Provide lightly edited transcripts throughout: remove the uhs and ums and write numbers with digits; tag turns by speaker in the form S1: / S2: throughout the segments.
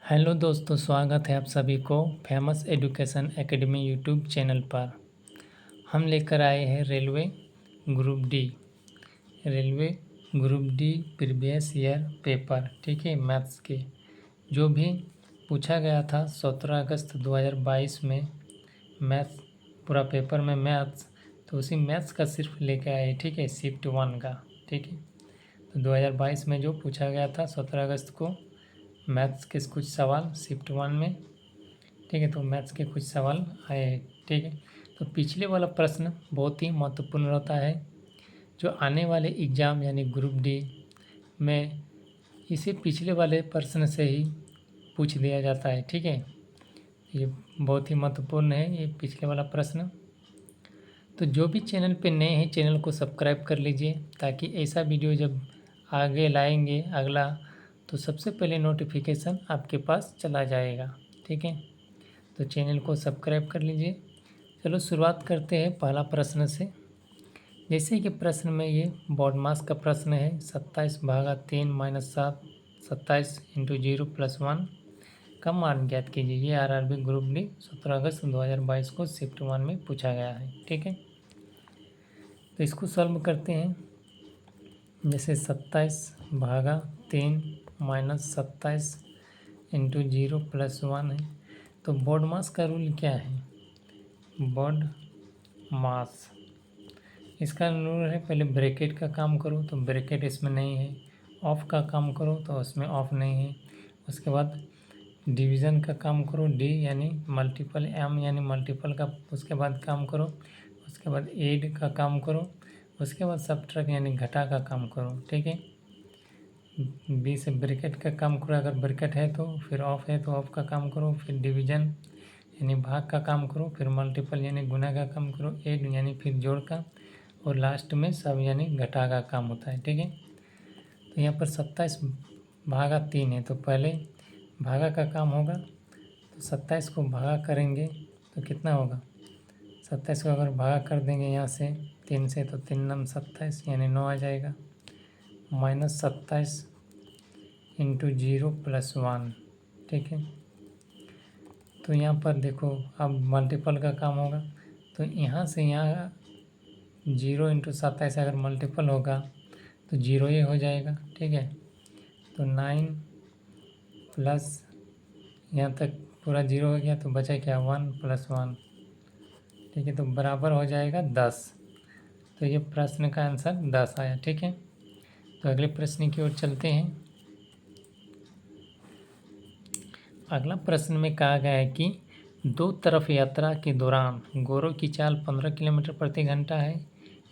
S1: Hello दोस्तों, स्वागत है आप सभी को famous education academy YouTube channel पर। हम लेकर आए हैं railway group D previous year paper, ठीक है, मैथ्स के जो भी पूछा गया था 17 अगस्त 2022 में मैथ्स, पूरा पेपर में मैथ्स, तो उसी मैथ्स का सिर्फ लेकर आए, ठीक है, शिफ्ट 1 का, ठीक है। तो 2022 में जो पूछा गया था 17 अगस्त को मैथ्स के कुछ सवाल शिफ्ट 1 में, ठीक है। तो मैथ्स के कुछ सवाल आए हैं, ठीक है। तो पिछले वाला प्रश्न बहुत ही महत्वपूर्ण रहता है, जो आने वाले एग्ज़ाम यानी ग्रुप डी में इसे पिछले वाले प्रश्न से ही पूछ दिया जाता है, ठीक है। ये बहुत ही महत्वपूर्ण है ये पिछले वाला प्रश्न। तो जो भी चैनल पे नए हैं चैनल को सब्सक्राइब कर लीजिए, ताकि ऐसा वीडियो जब आगे लाएंगे अगला तो सबसे पहले नोटिफिकेशन आपके पास चला जाएगा, ठीक है। तो चैनल को सब्सक्राइब कर लीजिए। चलो शुरुआत करते हैं पहला प्रश्न से। जैसे कि प्रश्न में ये बोर्ड मास का प्रश्न है, 27/3 - 7 27 × 0+1 का मान ज्ञात कीजिए। ये आरआरबी ग्रुप डी 17 अगस्त 2022 को शिफ्ट 1 में पूछा गया है, ठीक है। तो इसको सॉल्व करते हैं। जैसे 27/3 - 27 × 0+1 है। तो बोर्ड मास का रूल क्या है? बोर्ड मास, इसका रूल है पहले ब्रैकेट का काम करो तो ब्रैकेट इसमें नहीं है, ऑफ का काम करो तो उसमें ऑफ नहीं है। उसके बाद डिवीज़न का काम करो, डी यानी मल्टीपल, एम यानी मल्टीपल का उसके बाद काम करो। उसके बाद एड का काम करो। उसके बाद सब्ट्रैक्ट यानी घटा का काम करो, ठीक है। बी से ब्रैकेट का काम करो, अगर ब्रैकेट है तो, फिर ऑफ है तो ऑफ का काम करो, फिर डिवीज़न यानी भाग का काम करो, फिर मल्टीपल यानी गुना का काम करो, एड यानी फिर जोड़ का, और लास्ट में सब यानी घटा का काम होता है, ठीक है। तो यहाँ पर 27/3 है तो पहले भागा का काम होगा। तो 27 को भागा करेंगे तो कितना होगा? 27 को अगर भागा कर देंगे यहाँ से 3 से तो 3 9 27 यानी 9 आ जाएगा। -27 × 0+1, ठीक है। तो यहाँ पर देखो अब मल्टीपल का काम होगा, तो यहाँ से यहाँ 0 × 27 अगर मल्टीपल होगा तो 0 ही हो जाएगा, ठीक है। तो 9 प्लस यहाँ तक पूरा 0 हो गया तो बचा क्या? 1 + 1, ठीक है। तो बराबर हो जाएगा 10। तो ये प्रश्न का आंसर 10 आया, ठीक है। तो अगले प्रश्न की ओर चलते हैं। अगला प्रश्न में कहा गया है कि दो तरफ यात्रा के दौरान गौरव की चाल 15 किलोमीटर प्रति घंटा है।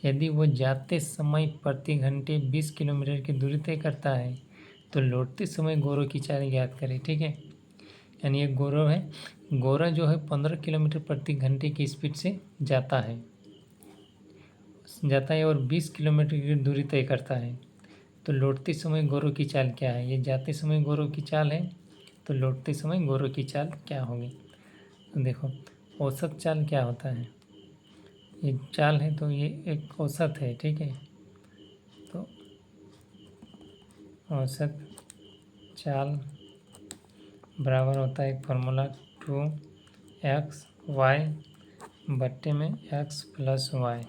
S1: यदि वो जाते समय प्रति घंटे 20 किलोमीटर की दूरी तय करता है तो लौटते समय गौरव की चाल ज्ञात करें, ठीक है। यानी एक गौरव है, गौरव जो है 15 किलोमीटर प्रति घंटे की स्पीड से जाता है और 20 किलोमीटर की दूरी तय करता है। तो लौटते समय गौरव की चाल क्या है? ये जाते समय गौरव की चाल है, तो लौटते समय गौरव की चाल क्या होगी? तो देखो औसत चाल क्या होता है? ये चाल है तो ये एक औसत है, ठीक है। तो औसत चाल बराबर होता है एक फार्मूला 2x(y)/x + y,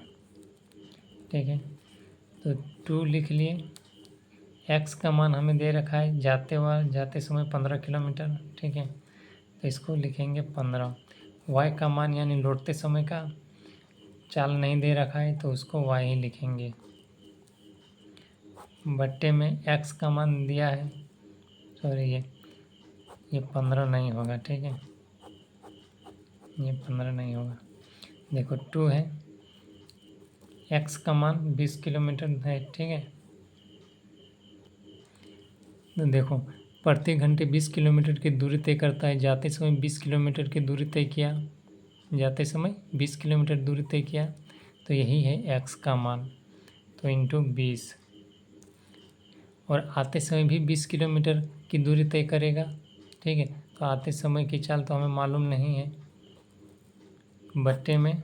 S1: ठीक है। तो 2 लिख लिए, x का मान हमें दे रखा है जाते समय 15 किलोमीटर, ठीक है। तो इसको लिखेंगे 15। y का मान यानी लौटते समय का चाल नहीं दे रखा है तो उसको y ही लिखेंगे, बट्टे में x का मान दिया है, सॉरी ये 15 नहीं होगा, ठीक है। ये 15 नहीं होगा। देखो 2 है, x का मान 20 किलोमीटर है, ठीक है। तो देखो प्रति घंटे 20 किलोमीटर की दूरी तय करता है, जाते समय 20 किलोमीटर की दूरी तय किया, जाते समय 20 किलोमीटर दूरी तय किया, तो यही है x का मान, तो × 20। और आते समय भी 20 किलोमीटर की दूरी तय करेगा, ठीक है। तो आते समय की चाल तो हमें मालूम नहीं है, बट्टे में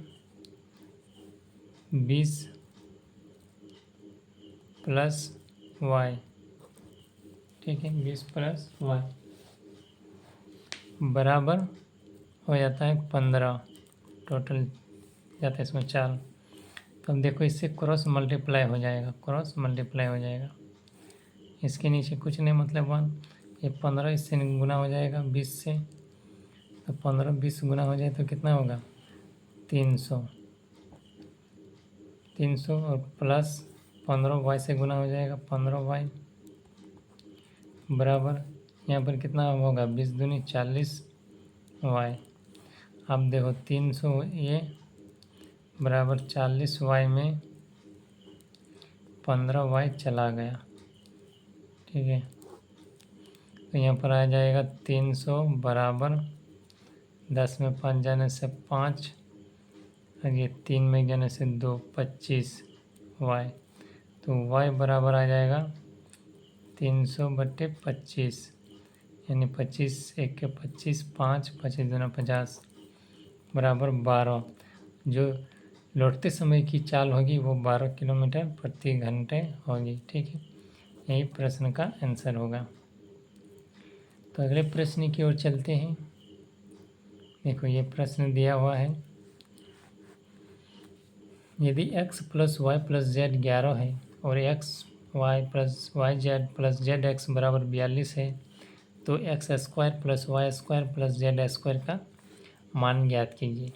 S1: 20 + y, ठीक है, 20 + y। बराबर हो जाता है 15, टोटल जाता है इसमें 4। तो अब देखो इससे क्रॉस मल्टीप्लाई हो जाएगा, क्रॉस मल्टीप्लाई हो जाएगा। इसके नीचे कुछ नहीं मतलब 1, ये 15 इससे गुना हो जाएगा 20 से, तो 15 20 गुना हो जाए तो कितना होगा 300, 300 और प्लस 15y से गुना हो जाएगा 15y बराबर यहाँ पर कितना होगा 20 दूनी 40y। अब देखो 300 ये बराबर 40y में 15y चला गया, ठीक है। तो यहाँ पर आ जाएगा 300 बराबर 10 में 5 जाने से 5 और ये 3 में जाने से 2, 25y। तो y बराबर आ जाएगा 300/25, यानी 25 1 के 25, 5 25 दूना 50 बराबर 12। जो लौटते समय की चाल होगी वो 12 किलोमीटर प्रति घंटे होगी, ठीक है। यही प्रश्न का आंसर होगा। तो अगले प्रश्न की ओर चलते हैं। देखो ये प्रश्न दिया हुआ है, यदि x + y + z 11 है और x y + yz + zx बराबर 42 है तो x² + y² + z² का मान ज्ञात कीजिए।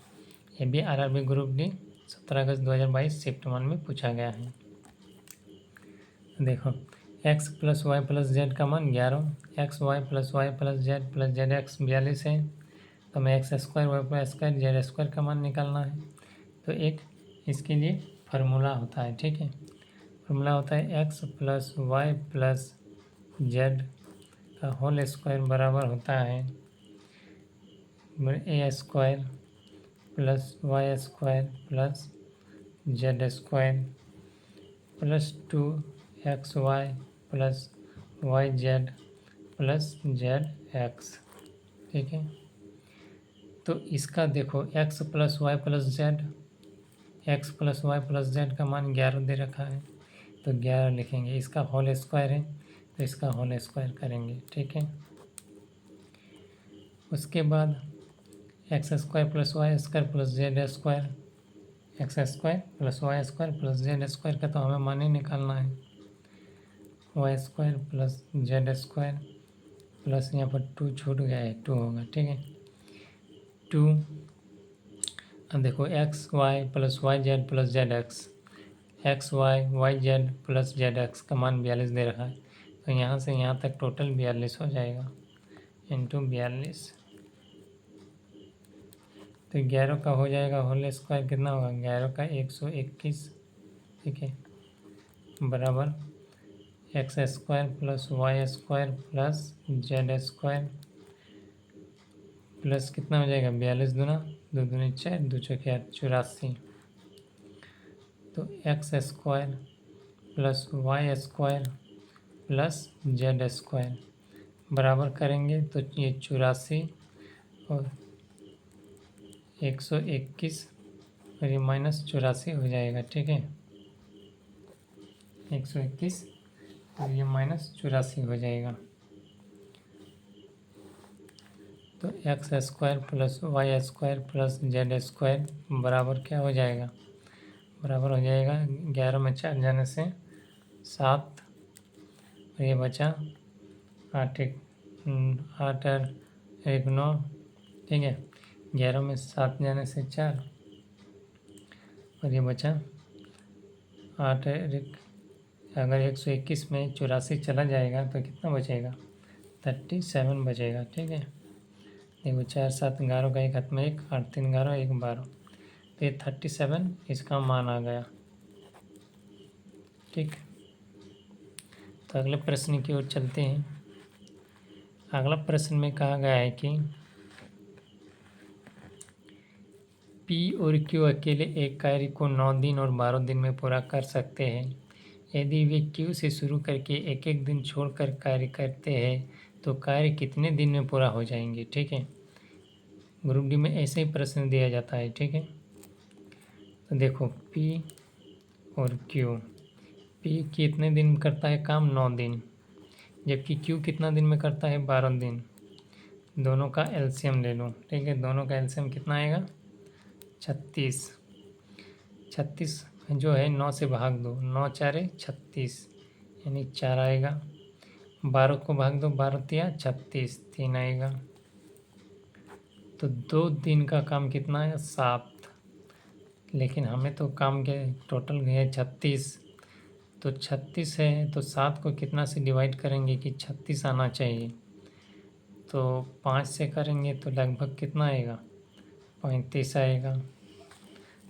S1: ये भी RRB ग्रुप डी 17 अगस्त 2022 शिफ्ट 1 में पूछा गया है। देखो x + y + z का मान 11, x y + y + z + zx 42 है, तो हमें x² y² z² का मान निकालना है। तो एक इसके लिए फार्मूला होता है, ठीक है। फार्मूला होता है x + y + z का होल स्क्वायर बराबर होता है a² + y² + z² + 2xy + yz + zx, ठीक है। तो इसका देखो x + y + z, x + y + z का मान 11 दे रखा है, तो 11 लिखेंगे। इसका होल स्क्वायर है तो इसका होल स्क्वायर करेंगे, ठीक है। उसके बाद x² + y² + z² x² + y² + z² का तो हमें मान ही निकालना है, y² + z² प्लस यहाँ पर 2 छूट गया है 2 होगा, ठीक है। 2 अब देखो x y + yz + zx, x y yz + zx का मान 42 दे रखा है, तो यहाँ से यहाँ तक टोटल 42 हो जाएगा इंटू 42। तो 11 का हो जाएगा होल स्क्वायर, कितना होगा 11 का 121, ठीक है, बराबर x² + y² + z² प्लस कितना हो जाएगा 42 दूना 2 दूनी 4, 2 चौके 8 84। तो x² + y² + z² बराबर करेंगे तो ये 84 और 121 और ये -84 हो जाएगा, ठीक है। 121 और ये -84 हो जाएगा। तो x² + y² + z² बराबर क्या हो जाएगा, बराबर हो जाएगा 11 में 4 जाने से 7 और ये बचा 8 8 और 1 9, ठीक है। 11 में 7 जाने से 4 और ये बचा 8 और 1, अगर 121 में 84 चला जाएगा तो कितना बचेगा 37 बचेगा, ठीक है। देखो 4 7 11 का 1 हाथ में 1, 8 3 11 1 12, तो ये 37 इसका मान आ गया, ठीक। तो अगले प्रश्न की ओर चलते हैं। अगला प्रश्न में कहा गया है कि P और Q अकेले एक कार्य को 9 दिन और 12 दिन में पूरा कर सकते हैं। यदि वे Q से शुरू करके एक एक दिन छोड़कर कार्य करते हैं तो कार्य कितने दिन में पूरा हो जाएंगे, ठीक है। ग्रुप डी में ऐसे ही प्रश्न दिया जाता है, ठीक है। तो देखो P और Q, P कितने दिन में करता है काम 9 दिन, जबकि Q कितना दिन में करता है 12 दिन। दोनों का एलसीएम ले लूँ, ठीक है। दोनों का एलसीएम कितना आएगा? 36। 36 जो है 9 से भाग दो, 9 चारे 36 यानी 4 आएगा। 12 को भाग दो, 12 तिया 36, 3 आएगा। तो 2 दिन का काम कितना है? 7। लेकिन हमें तो काम के टोटल है 36, तो 36 है तो 7 को कितना से डिवाइड करेंगे कि 36 आना चाहिए? तो 5 से करेंगे तो लगभग कितना आएगा? 35 आएगा।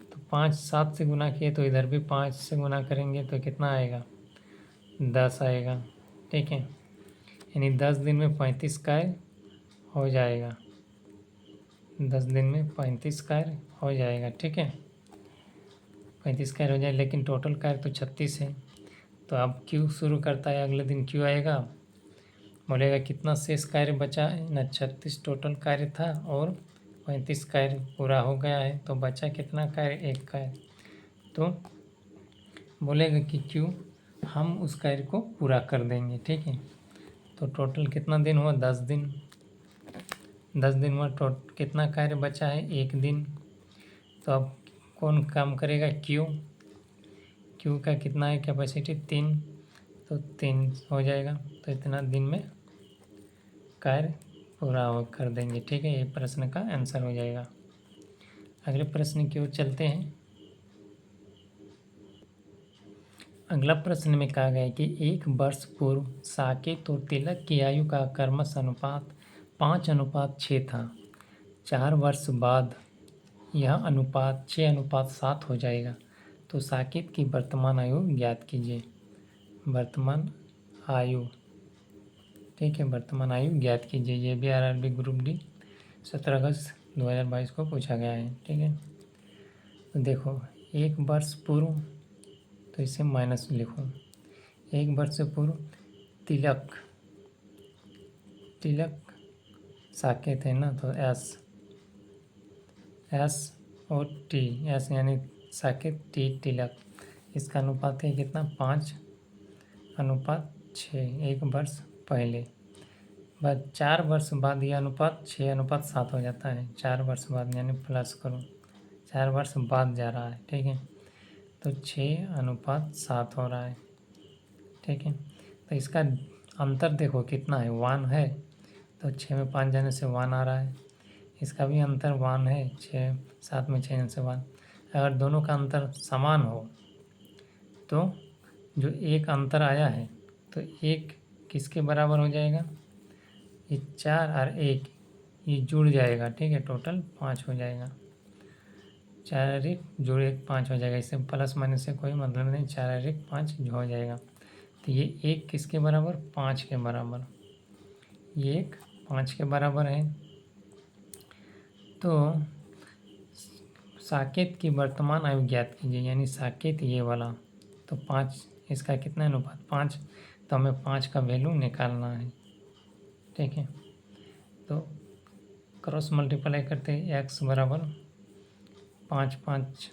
S1: तो 5 7 से गुना किए तो इधर भी 5 से गुना करेंगे तो कितना आएगा? 10 आएगा, ठीक है। यानी 10 दिन में 35 कार्य हो जाएगा। 10 दिन में 35 कार्य हो जाएगा, ठीक है। 35 कार्य हो जाए, लेकिन टोटल कार्य तो 36 है। तो अब क्यू शुरू करता है, अगले दिन क्यू आएगा, बोलेगा कितना शेष कार्य बचा है ना? 36 टोटल कार्य था और 35 कार्य पूरा हो गया है, तो बचा कितना कार्य? 1 कार्य। तो बोलेगा कि क्यू हम उस कार्य को पूरा कर देंगे, ठीक है। तो टोटल कितना दिन हुआ? 10 दिन। 10 दिन हुआ, कितना कार्य बचा है? 1 दिन। तो अब कौन काम करेगा? क्यू। क्यू का कितना है कैपेसिटी? 3, तो 3 हो जाएगा। तो इतना दिन में कार्य पूरा कर देंगे, ठीक है। ये प्रश्न का आंसर हो जाएगा। अगले प्रश्न की ओर चलते हैं। अगला प्रश्न में कहा गया है कि 1 वर्ष पूर्व साकेत और तिलक की आयु का क्रमश अनुपात 5:6 था। 4 वर्ष बाद यह अनुपात 6:7 हो जाएगा। तो साकेत की वर्तमान आयु ज्ञात कीजिए। वर्तमान आयु, ठीक है, वर्तमान आयु ज्ञात कीजिए। ये भी आरआरबी ग्रुप डी 17 अगस्त 2022 को पूछा गया है, ठीक है। तो देखो 1 वर्ष पूर्व, तो इसे माइनस लिखो। 1 वर्ष से पूर्व तिलक, तिलक साकेत है ना, तो एस और टी, एस यानी साकेत, टी तिलक, इसका अनुपात है कितना? 5:6। 1 वर्ष पहले, बाद 4 वर्ष बाद यह अनुपात 6:7 हो जाता है। 4 वर्ष बाद यानी प्लस करो, 4 वर्ष बाद जा रहा है, ठीक है। तो 6:7 हो रहा है, ठीक है। तो इसका अंतर देखो कितना है? 1 है, तो 6 में 5 जाने से 1 आ रहा है। इसका भी अंतर 1 है, 6 7 में 6 जाने से 1। अगर दोनों का अंतर समान हो तो जो एक अंतर आया है तो एक किसके बराबर हो जाएगा? ये 4 और 1 ये जुड़ जाएगा, ठीक है, टोटल 5 हो जाएगा। 4 और 1 जोड़ 1 5 हो जाएगा। इससे प्लस माइनस से कोई मतलब नहीं, 4 और 1 5 हो जाएगा। तो ये 1 किसके बराबर? 5 के बराबर। ये 1 5 के बराबर है। तो साकेत की वर्तमान आयु ज्ञात कीजिए, यानी साकेत ये वाला, तो 5, इसका कितना अनुपात? 5, तो हमें 5 का वैल्यू निकालना है, ठीक है। तो क्रॉस मल्टीप्लाई करते हैं, x बराबर 5 5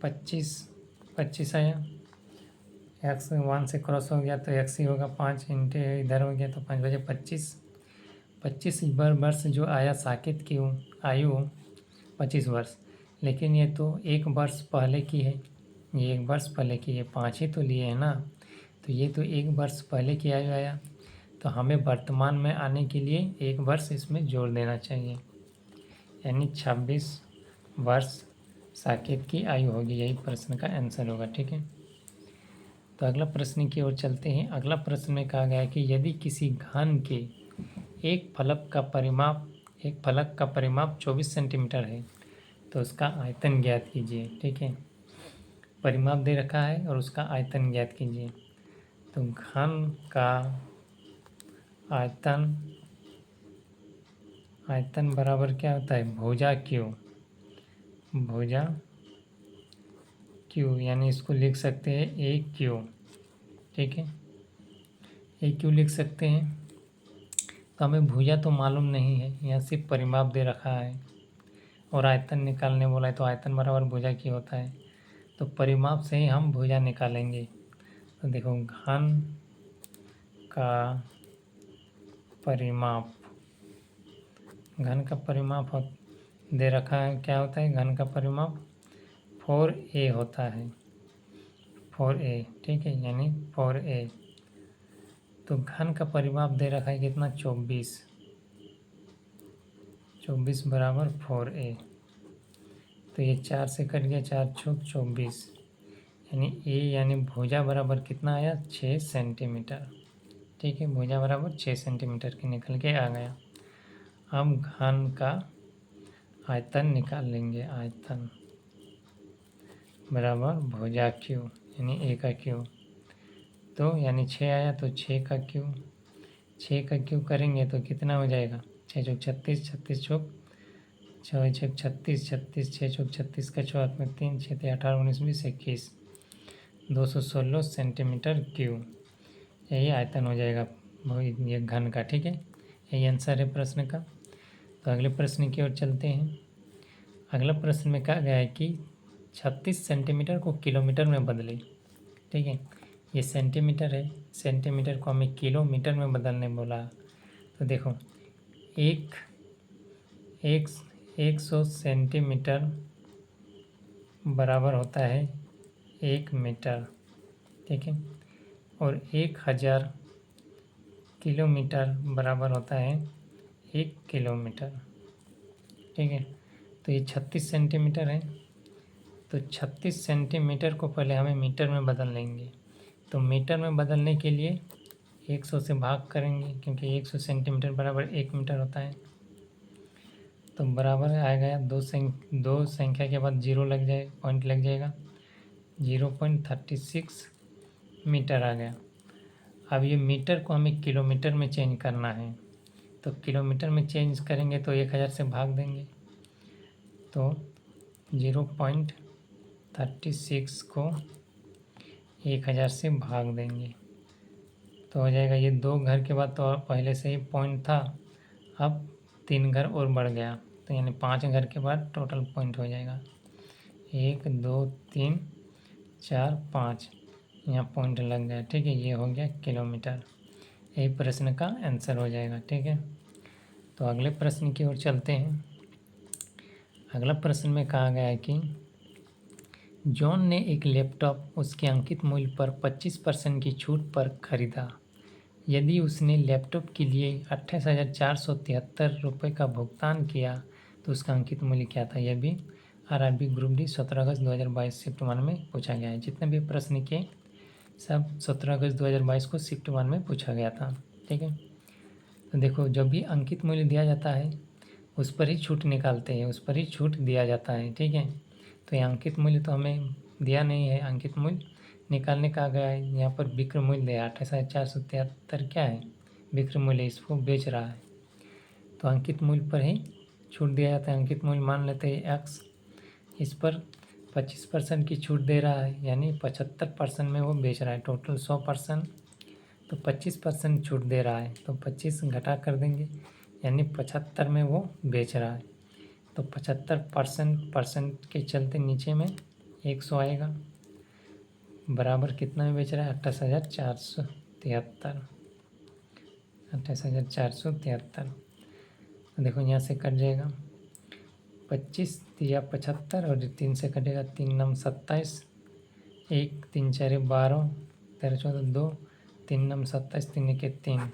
S1: 25, 25 आया। x 1 से क्रॉस हो गया तो x ही होगा, 5 इंटू इधर हो गया तो 5 बजे 25। 25 वर्ष जो आया साकेत की आयु 25 वर्ष, लेकिन ये तो 1 वर्ष पहले की है। ये 1 वर्ष पहले की है, 5 ही तो लिए है ना, तो ये तो 1 वर्ष पहले की आयु आया। तो हमें वर्तमान में आने के लिए 1 वर्ष इसमें जोड़ देना चाहिए, यानी 26 वर्ष साकेत की आयु होगी। यही प्रश्न का आंसर होगा, ठीक है। तो अगला प्रश्न की ओर चलते हैं। अगला प्रश्न में कहा गया है कि यदि किसी घन के एक फलक का परिमाप 24 सेंटीमीटर है तो उसका आयतन ज्ञात कीजिए, ठीक है। परिमाप दे रखा है और उसका आयतन ज्ञात कीजिए। तो घन का आयतन बराबर क्या होता है? भुजा क्यू, यानी इसको लिख सकते हैं ए क्यू, ठीक है, ए क्यू लिख सकते हैं। तो हमें भुजा तो मालूम नहीं है, यहाँ सिर्फ परिमाप दे रखा है और आयतन निकालने बोला है, तो आयतन बराबर भुजा क्यू होता है। तो परिमाप से ही हम भुजा निकालेंगे। तो देखो घन का परिमाप घन का परिमाप दे रखा है, क्या होता है घन का परिमाप 4a होता है, 4a, ठीक है, यानी 4a। तो घन का परिमाप दे रखा है कितना, 24, 24 बराबर 4a। तो ये 4 से कट गया, 4 छुक 24, यानी a यानी भुजा बराबर कितना आया, 6 सेंटीमीटर, ठीक है, भुजा बराबर 6 सेंटीमीटर के निकल के आ गया। हम घन का आयतन निकाल लेंगे, आयतन बराबर भुजा क्यू यानी a का क्यू, तो यानी 6 आया तो 6 का क्यू, 6 का क्यू करेंगे तो कितना हो जाएगा, 6 चौक 36, 36 चौक 6 छः 36, 36 6 चौक 36 का चौक में 3 6 18 19 20 21, 216 सेंटीमीटर क्यू, यही आयतन हो जाएगा ये घन का, ठीक है, यही आंसर है प्रश्न का। तो अगले प्रश्न की ओर चलते हैं। अगला प्रश्न में कहा गया है कि 36 सेंटीमीटर को किलोमीटर में बदले, ठीक है, ये सेंटीमीटर है, सेंटीमीटर को हमें किलोमीटर में बदलने बोला। तो देखो एक 100 सेंटीमीटर बराबर होता है 1 मीटर, ठीक है, और 1000 किलोमीटर बराबर होता है 1 किलोमीटर, ठीक है। तो ये 36 सेंटीमीटर है, तो 36 सेंटीमीटर को पहले हमें मीटर में बदल लेंगे। तो मीटर में बदलने के लिए 100 से भाग करेंगे, क्योंकि 100 सेंटीमीटर बराबर 1 मीटर होता है। तो बराबर आएगा दो संख्या के बाद जीरो लग जाए, पॉइंट लग जाएगा, 0.36 मीटर आ गया। अब ये मीटर को हमें किलोमीटर में चेंज करना है, तो किलोमीटर में चेंज करेंगे तो 1000 से भाग देंगे, तो 0.36 को 1000 से भाग देंगे तो हो जाएगा, ये 2 घर के बाद तो पहले से ही पॉइंट था, अब 3 घर और बढ़ गया, तो यानी 5 घर के बाद टोटल पॉइंट हो जाएगा, 1 2 3 4 5, यहाँ पॉइंट लग गया, ठीक है, ये हो गया किलोमीटर, यही प्रश्न का आंसर हो जाएगा, ठीक है। तो अगले प्रश्न की ओर चलते हैं। अगला प्रश्न में कहा गया है कि जॉन ने एक लैपटॉप उसके अंकित मूल्य पर 25% की छूट पर खरीदा। यदि उसने लैपटॉप के लिए 28,473 रुपये का भुगतान किया तो उसका अंकित मूल्य क्या था। यह भी आरआरबी ग्रुप डी 17 अगस्त 2022 शिफ्ट 1 में पूछा गया है। जितने भी प्रश्न के सब 17 अगस्त 2022 को शिफ्ट 1 में पूछा गया था, ठीक है। तो देखो, जब भी अंकित मूल्य दिया जाता है उस पर ही छूट निकालते हैं, उस पर ही छूट दिया जाता है, ठीक है। तो ये अंकित मूल्य तो हमें दिया नहीं है, अंकित मूल्य निकालने का गया है, यहाँ पर विक्रय मूल्य दिया 28,473 क्या है, विक्रय मूल्य, इसको बेच रहा है, तो अंकित मूल्य पर ही छूट दिया जाता है। अंकित मूल्य मान लेते हैं x, इस पर 25% की छूट दे रहा है, यानी 75% में वो बेच रहा है, टोटल 100%, तो 25% छूट दे रहा है, तो 25 घटा कर देंगे, यानी 75 में वो बेच रहा है, तो 75% के चलते नीचे में 100 आएगा, बराबर कितना में बेच रहा है, 28,473, 28,473। देखो यहाँ से कट जाएगा 25 या 75 और 3 से कटेगा, 3 नम 27, 1 3 4 12, 13 14 2, 3 नम 27, 3 के 3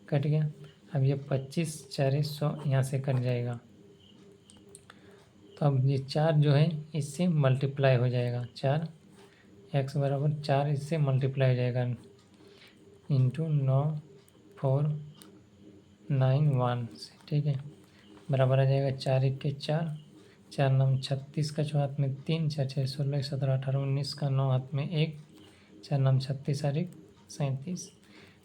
S1: कट गया। अब ये 25 4 100 यहाँ से कट जाएगा, तो अब ये 4 जो है इससे मल्टीप्लाई हो जाएगा, 4 x बराबर 4 इससे मल्टीप्लाई हो जाएगा, इंटू 9 4 9 1 से, ठीक है, बराबर आ जाएगा 4 1 के 4, 4 9 36 का 6 हाथ में 3, 4 6 16 17 18 19 का 9 हाथ में 1, 4 9 36 और 1 37,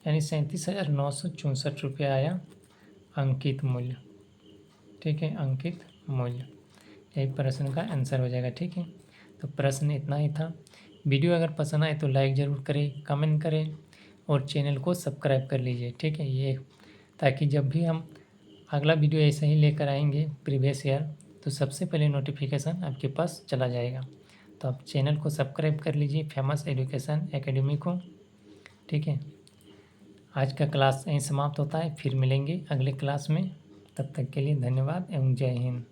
S1: यानी 37,964 रुपया आया अंकित मूल्य, ठीक है, अंकित मूल्य, यही प्रश्न का आंसर हो जाएगा, ठीक है। तो प्रश्न इतना ही था। वीडियो अगर पसंद आए तो लाइक ज़रूर करें, कमेंट करें और चैनल को सब्सक्राइब कर लीजिए, ठीक है, ये ताकि जब भी हम अगला वीडियो ऐसा ही लेकर आएंगे प्रीवियस ईयर, तो सबसे पहले नोटिफिकेशन आपके पास चला जाएगा। तो आप चैनल को सब्सक्राइब कर लीजिए, फेमस एजुकेशन एकेडमी को, ठीक है। आज का क्लास यहीं समाप्त होता है, फिर मिलेंगे अगले क्लास में, तब तक के लिए धन्यवाद एवं जय हिंद।